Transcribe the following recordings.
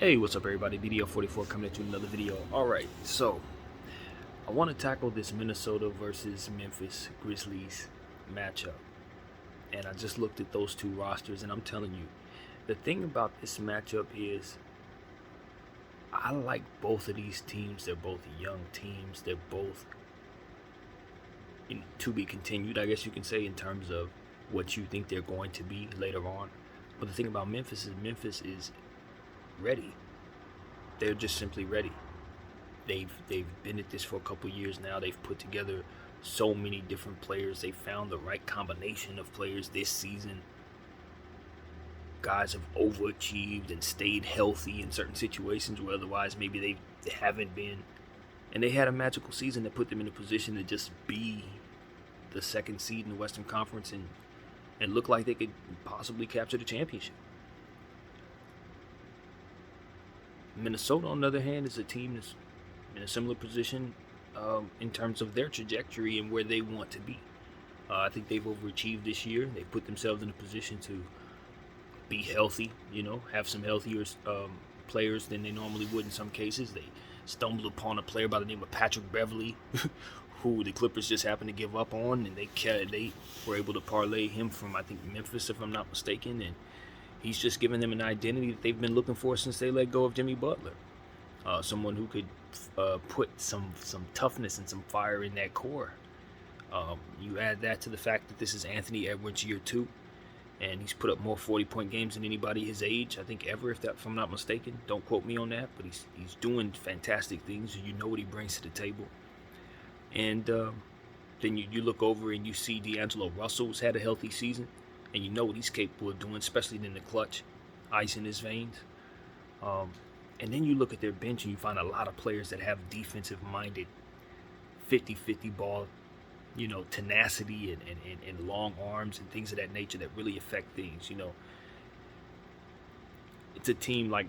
Hey, what's up everybody? BDL44 coming at you with another video. Alright, so I want to tackle this Minnesota versus Memphis Grizzlies matchup. And I just looked at those two rosters and I'm telling you, the thing about this matchup is I like both of these teams. They're both young teams. They're both to be continued, I guess you can say, in terms of what you think they're going to be later on. But the thing about Memphis is ready. They're just simply ready. They've been at this for a couple years now. They've put together so many different players. They found the right combination of players this season. Guys have overachieved and stayed healthy in certain situations where otherwise maybe they haven't been. And they had a magical season that put them in a position to just be the second seed in the Western Conference and look like they could possibly capture the championship. Minnesota, on the other hand, is a team that's in a similar position in terms of their trajectory and where they want to be. I think they've overachieved this year. They put themselves in a position to be healthy, have some healthier players than they normally would in some cases. They stumbled upon a player by the name of Patrick Beverley, who the Clippers just happened to give up on, and they were able to parlay him from, I think, Memphis, if I'm not mistaken, and he's just given them an identity that they've been looking for since they let go of Jimmy Butler. Someone who could put some toughness and some fire in that core. You add that to the fact that this is Anthony Edwards' year 2, and he's put up more 40-point games than anybody his age, I think, ever, if I'm not mistaken. Don't quote me on that, but he's doing fantastic things. You know what he brings to the table. And then you look over and you see D'Angelo Russell's had a healthy season, and you know what he's capable of doing, especially in the clutch, ice in his veins. And then you look at their bench and you find a lot of players that have defensive-minded, 50-50 ball, tenacity and long arms and things of that nature that really affect things. It's a team like,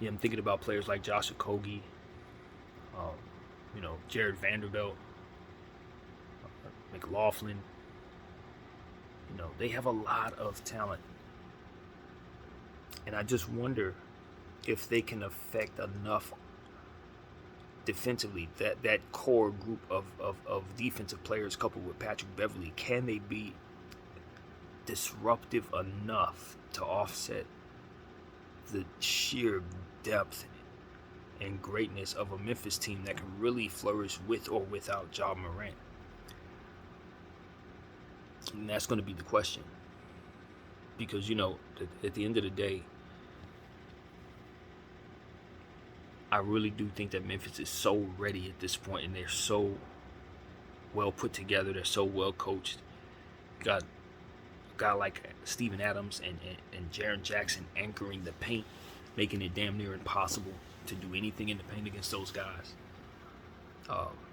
I'm thinking about players like Josh Okogie, Jared Vanderbilt, McLaughlin. They have a lot of talent. And I just wonder if they can affect enough defensively, that core group of defensive players coupled with Patrick Beverley, can they be disruptive enough to offset the sheer depth and greatness of a Memphis team that can really flourish with or without Ja Morant? And that's going to be the question. Because, at the end of the day, I really do think that Memphis is so ready at this point, and they're so well put together. They're so well coached. Got a guy like Steven Adams and Jaren Jackson anchoring the paint, making it damn near impossible to do anything in the paint against those guys.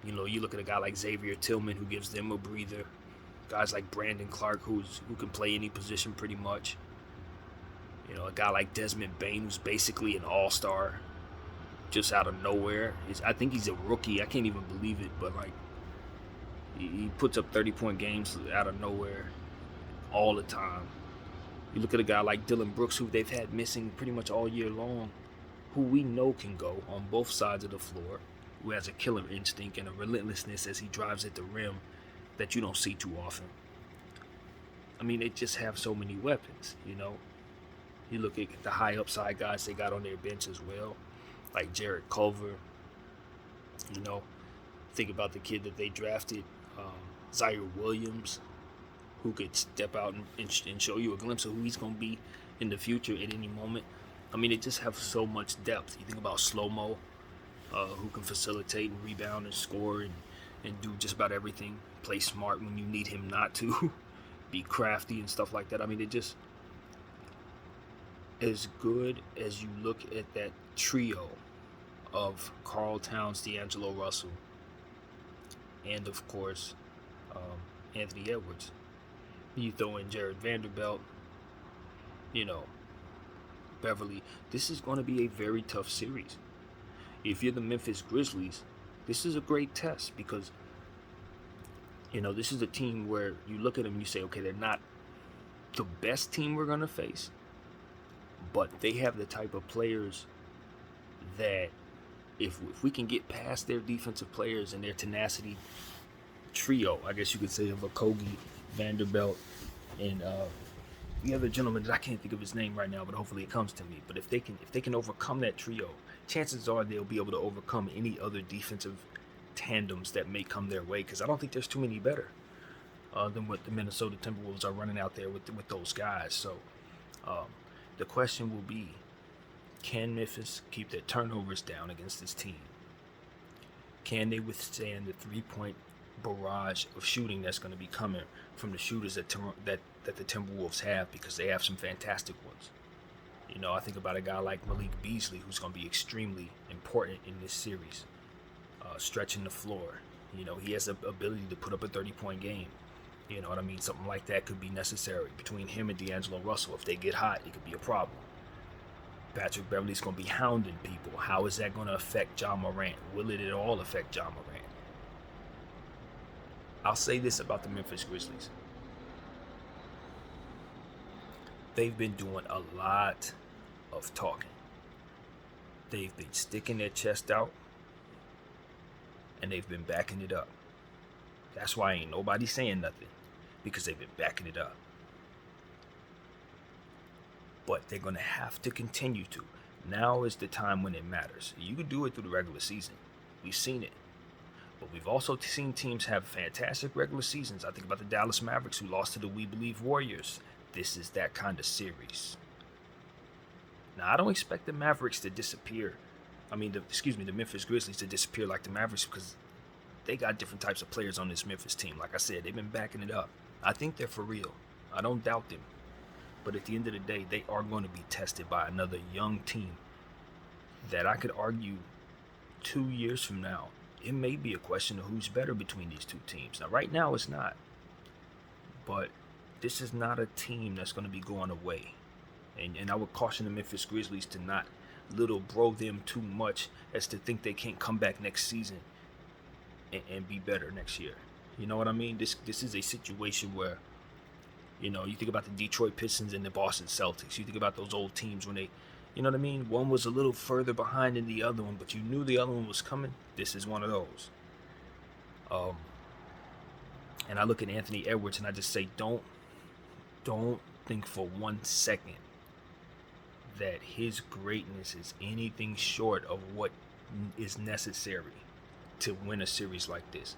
You look at a guy like Xavier Tillman, who gives them a breather. Guys like Brandon Clark, who can play any position pretty much. A guy like Desmond Bane, who's basically an all-star just out of nowhere. I think he's a rookie. I can't even believe it, but he puts up 30-point games out of nowhere all the time. You look at a guy like Dylan Brooks, who they've had missing pretty much all year long, who we know can go on both sides of the floor, who has a killer instinct and a relentlessness as he drives at the rim that you don't see too often. I mean, they just have so many weapons, You look at the high upside guys they got on their bench as well, like Jarrett Culver. Think about the kid that they drafted, Zaire Williams, who could step out and show you a glimpse of who he's going to be in the future at any moment. I mean, they just have so much depth. You think about Slow-Mo, who can facilitate and rebound and score and do just about everything. Play smart when you need him not to. Be crafty and stuff like that. I mean, it just, as good as you look at that trio of Karl Towns, D'Angelo Russell, and of course Anthony Edwards, you throw in Jared Vanderbilt, Beverly, this is going to be a very tough series. If you're the Memphis Grizzlies, this is a great test because this is a team where you look at them and you say, okay, they're not the best team we're going to face, but they have the type of players that if we can get past their defensive players and their tenacity trio, I guess you could say, of Okogie, Vanderbilt, and the other gentleman that I can't think of his name right now, but hopefully it comes to me. But if they can overcome that trio, chances are they'll be able to overcome any other defensive tandems that may come their way. Because I don't think there's too many better than what the Minnesota Timberwolves are running out there with those guys. So the question will be, can Memphis keep their turnovers down against this team? Can they withstand the three-point barrage of shooting that's going to be coming from the shooters that the Timberwolves have, because they have some fantastic ones. You know, I think about a guy like Malik Beasley, who's going to be extremely important in this series, stretching the floor. You know, he has the ability to put up a 30-point game. You know what I mean? Something like that could be necessary between him and D'Angelo Russell. If they get hot, it could be a problem. Patrick Beverley's going to be hounding people. How is that going to affect Ja Morant? Will it at all affect Ja Morant? I'll say this about the Memphis Grizzlies. They've been doing a lot of talking. They've been sticking their chest out, and they've been backing it up. That's why ain't nobody saying nothing, because they've been backing it up. But they're going to have to continue to. Now is the time when it matters. You can do it through the regular season. We've seen it. But we've also seen teams have fantastic regular seasons. I think about the Dallas Mavericks, who lost to the We Believe Warriors. This is that kind of series. Now, I don't expect the Mavericks to disappear. The Memphis Grizzlies to disappear like the Mavericks, because they got different types of players on this Memphis team. Like I said, they've been backing it up. I think they're for real. I don't doubt them. But at the end of the day, they are going to be tested by another young team that I could argue 2 years from now, it may be a question of who's better between these two teams. Now, right now, it's not. But this is not a team that's going to be going away. And I would caution the Memphis Grizzlies to not little bro them too much as to think they can't come back next season and be better next year. You know what I mean? This is a situation where, you know, you think about the Detroit Pistons and the Boston Celtics. You think about those old teams when they, you know what I mean? One was a little further behind than the other one, but you knew the other one was coming. This is one of those. And I look at Anthony Edwards and I just say, don't think for 1 second that his greatness is anything short of what is necessary to win a series like this.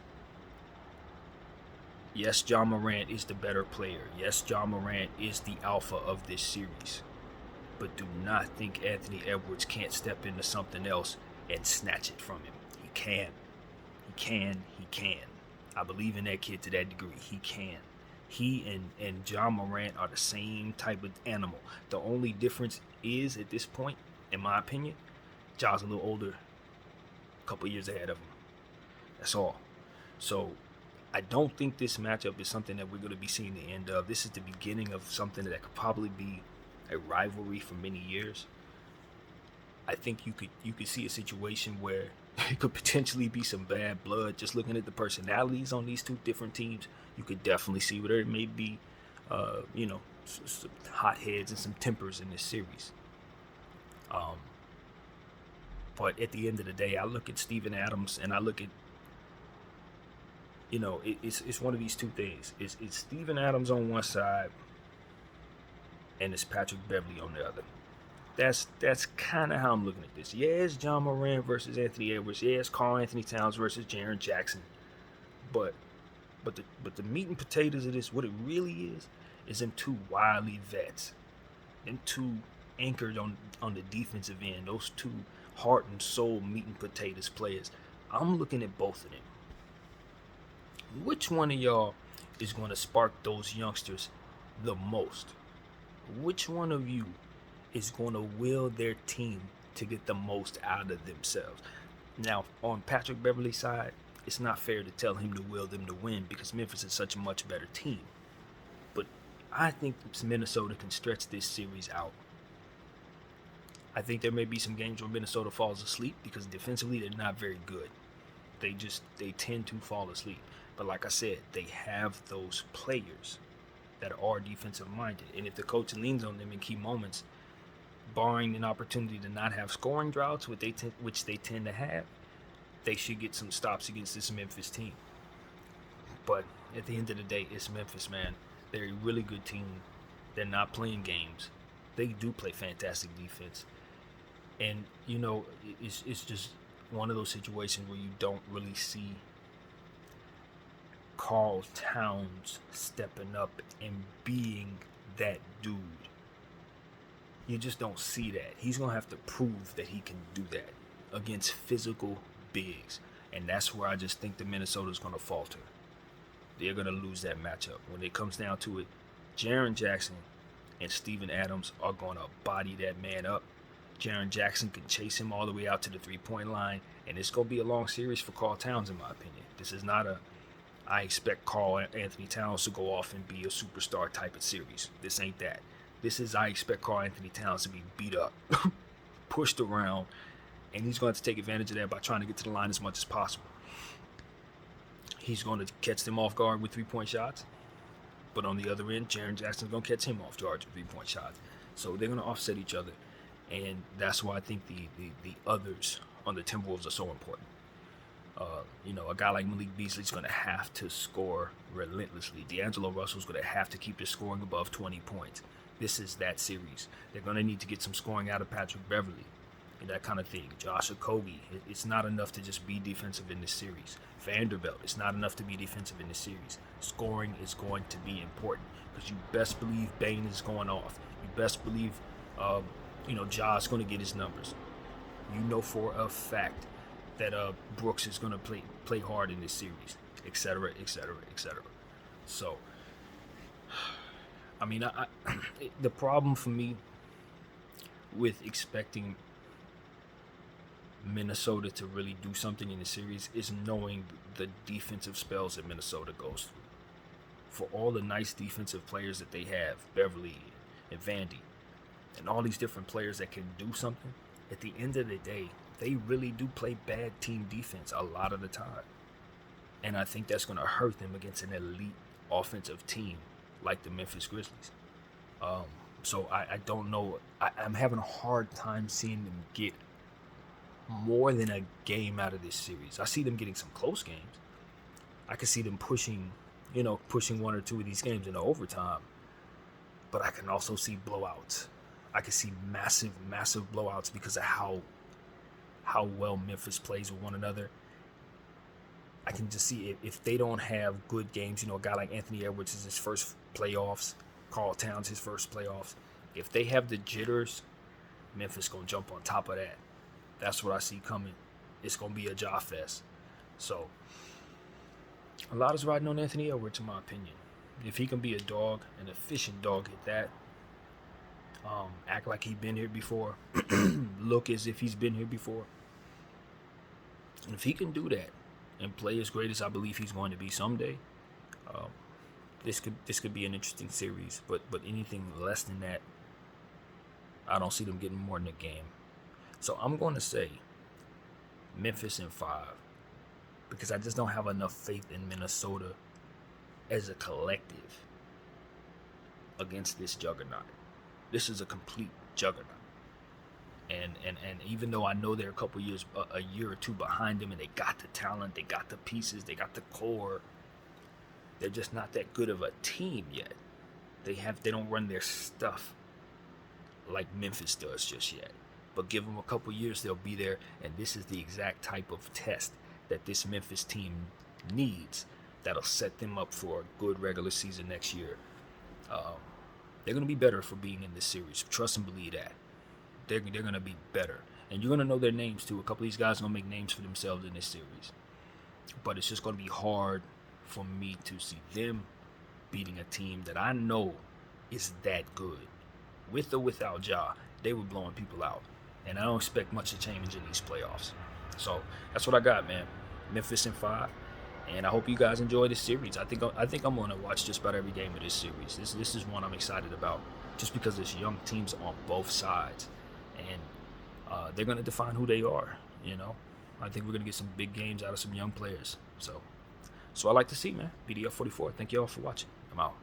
Yes, Ja Morant is the better player. Yes, Ja Morant is the alpha of this series. But do not think Anthony Edwards can't step into something else and snatch it from him. He can. He can. I believe in that kid to that degree. He can. He and Ja Morant are the same type of animal. The only difference is, at this point, in my opinion, Ja's a little older, a couple years ahead of him. That's all. So I don't think this matchup is something that we're going to be seeing the end of. This is the beginning of something that could probably be a rivalry for many years. I think you could see a situation where it could potentially be some bad blood. Just looking at the personalities on these two different teams, you could definitely see where there may be, some hot heads and some tempers in this series. But at the end of the day, I look at Steven Adams and I look at, it's one of these two things. It's Steven Adams on one side and it's Patrick Beverley on the other. That's kind of how I'm looking at this. Yeah, it's Ja Morant versus Anthony Edwards. Yeah, it's Karl Anthony Towns versus Jaren Jackson. But the meat and potatoes of this, what it really is them two wily vets. Them two anchored on the defensive end. Those two heart and soul meat and potatoes players. I'm looking at both of them. Which one of y'all is going to spark those youngsters the most? Which one of you is going to will their team to get the most out of themselves? Now, on Patrick Beverley's side, it's not fair to tell him to will them to win because Memphis is such a much better team. But I think Minnesota can stretch this series out. I think there may be some games where Minnesota falls asleep because defensively they're not very good. They tend to fall asleep. But like I said, they have those players that are defensive minded. And if the coach leans on them in key moments, barring an opportunity to not have scoring droughts, which they tend to have, they should get some stops against this Memphis team. But at the end of the day, it's Memphis, man. They're a really good team. They're not playing games. They do play fantastic defense. And, it's just one of those situations where you don't really see Karl Towns stepping up and being that dude. You just don't see that. He's going to have to prove that he can do that against physical bigs. And that's where I just think the Minnesota's going to falter. They're going to lose that matchup. When it comes down to it, Jaren Jackson and Steven Adams are going to body that man up. Jaren Jackson can chase him all the way out to the three-point line, and it's going to be a long series for Karl Towns, in my opinion. This is not I expect Karl Anthony Towns to go off and be a superstar type of series. This ain't that. This is I expect Karl Anthony Towns to be beat up, pushed around, and he's going to take advantage of that by trying to get to the line as much as possible. He's going to catch them off guard with three-point shots, but on the other end, Jaren Jackson's going to catch him off guard with three-point shots. So they're going to offset each other, and that's why I think the others on the Timberwolves are so important. A guy like Malik Beasley's going to have to score relentlessly. D'Angelo Russell's going to have to keep his scoring above 20 points. This is that series. They're going to need to get some scoring out of Patrick Beverley and that kind of thing. Josh Okogie, it's not enough to just be defensive in this series. Vanderbilt, it's not enough to be defensive in this series. Scoring is going to be important because you best believe Bane is going off. You best believe, Ja's going to get his numbers. You know for a fact that Brooks is going to play hard in this series, etc., etc., etc. So, the problem for me with expecting Minnesota to really do something in the series is knowing the defensive spells that Minnesota goes through. For all the nice defensive players that they have, Beverly and Vandy, and all these different players that can do something, at the end of the day, they really do play bad team defense a lot of the time. And I think that's going to hurt them against an elite offensive team like the Memphis Grizzlies. So I don't know. I'm having a hard time seeing them get more than a game out of this series. I see them getting some close games. I can see them pushing one or two of these games into overtime. But I can also see blowouts. I can see massive, massive blowouts because of how well Memphis plays with one another. I can just see if they don't have good games, a guy like Anthony Edwards is his first playoffs, Karl Towns his first playoffs. If they have the jitters, Memphis going to jump on top of that. That's what I see coming. It's going to be a jaw fest. So, a lot is riding on Anthony Edwards, in my opinion. If he can be a dog, an efficient dog at that, act like he's been here before, look as if he's been here before. And if he can do that and play as great as I believe he's going to be someday, this could be an interesting series. But anything less than that, I don't see them getting more than a game. So I'm going to say Memphis in 5 because I just don't have enough faith in Minnesota as a collective against this juggernaut. This is a complete juggernaut. And even though I know they're a year or two behind them, and they got the talent, they got the pieces, they got the core, they're just not that good of a team yet. They don't run their stuff like Memphis does just yet. But give them a couple years, they'll be there, and this is the exact type of test that this Memphis team needs that'll set them up for a good regular season next year. They're going to be better for being in this series. Trust and believe that. They're going to be better. And you're going to know their names, too. A couple of these guys are going to make names for themselves in this series. But it's just going to be hard for me to see them beating a team that I know is that good. With or without Ja, they were blowing people out. And I don't expect much to change in these playoffs. So that's what I got, man. Memphis in 5. And I hope you guys enjoy this series. I think I'm going to watch just about every game of this series. This is one I'm excited about just because there's young teams on both sides. And they're going to define who they are, I think we're going to get some big games out of some young players. So I like to see, man. BDF 44. Thank you all for watching. I'm out.